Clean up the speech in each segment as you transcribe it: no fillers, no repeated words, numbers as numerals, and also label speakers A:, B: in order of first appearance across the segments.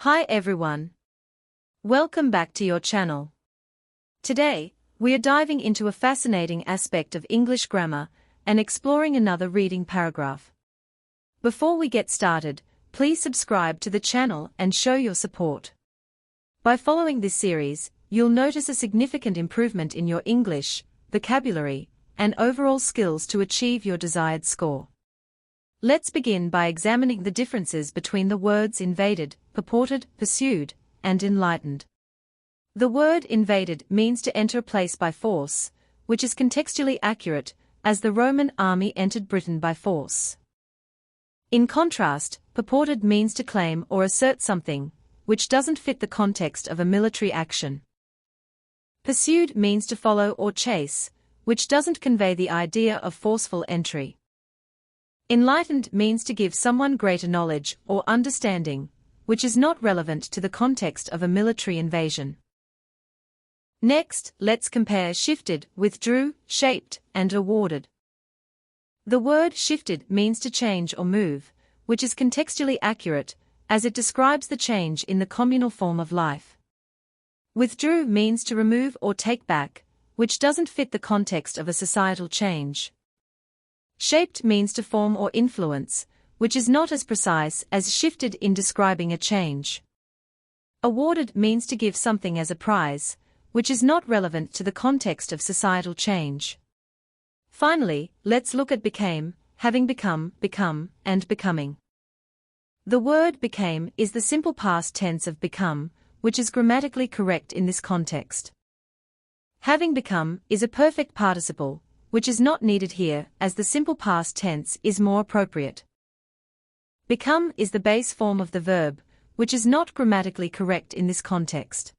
A: Hi everyone. Welcome back to your channel. Today, we are diving into a fascinating aspect of English grammar and exploring another reading paragraph. Before we get started, please subscribe to the channel and show your support. By following this series, you'll notice a significant improvement in your English, vocabulary, and overall skills to achieve your desired score. Let's begin by examining the differences between the words invaded, purported, pursued, and enlightened. The word invaded means to enter a place by force, which is contextually accurate, as the Roman army entered Britain by force. In contrast, purported means to claim or assert something, which doesn't fit the context of a military action. Pursued means to follow or chase, which doesn't convey the idea of forceful entry. Enlightened means to give someone greater knowledge or understanding, which is not relevant to the context of a military invasion. Next, let's compare shifted, withdrew, shaped, and awarded. The word shifted means to change or move, which is contextually accurate, as it describes the change in the communal form of life. Withdrew means to remove or take back, which doesn't fit the context of a societal change. Shaped means to form or influence, which is not as precise as shifted in describing a change. Awarded means to give something as a prize, which is not relevant to the context of societal change. Finally, let's look at became, having become, and becoming. The word became is the simple past tense of become, which is grammatically correct in this context. Having become is a perfect participle, which is not needed here, as the simple past tense is more appropriate. Become is the base form of the verb, which is not grammatically correct in this context.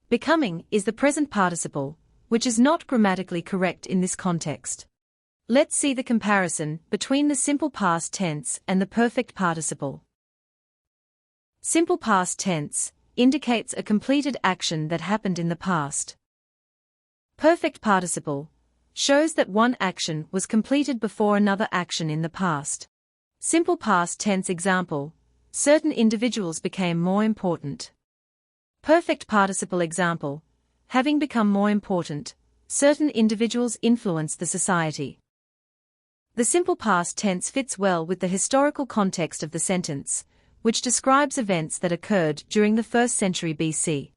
A: Becoming is the present participle, which is not grammatically correct in this context. Let's see the comparison between the simple past tense and the perfect participle. Simple past tense indicates a completed action that happened in the past. Perfect participle shows that one action was completed before another action in the past. Simple past tense example: certain individuals became more important. Perfect participle example: having become more important, certain individuals influenced the society. The simple past tense fits well with the historical context of the sentence, which describes events that occurred during the 1st century BC.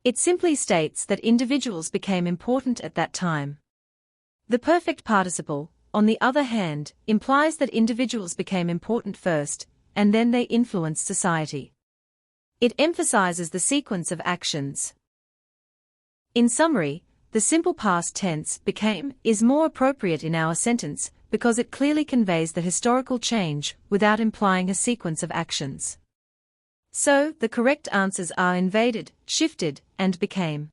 A: It simply states that individuals became important at that time. The perfect participle, on the other hand, implies that individuals became important first, and then they influenced society. It emphasizes the sequence of actions. In summary, the simple past tense became is more appropriate in our sentence because it clearly conveys the historical change without implying a sequence of actions. So, the correct answers are invaded, shifted, and became.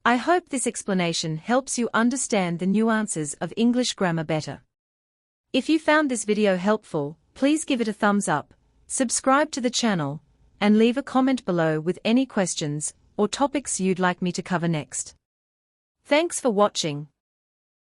A: I hope this explanation helps you understand the nuances of English grammar better. If you found this video helpful, please give it a thumbs up, subscribe to the channel, and leave a comment below with any questions or topics you'd like me to cover next. Thanks for watching.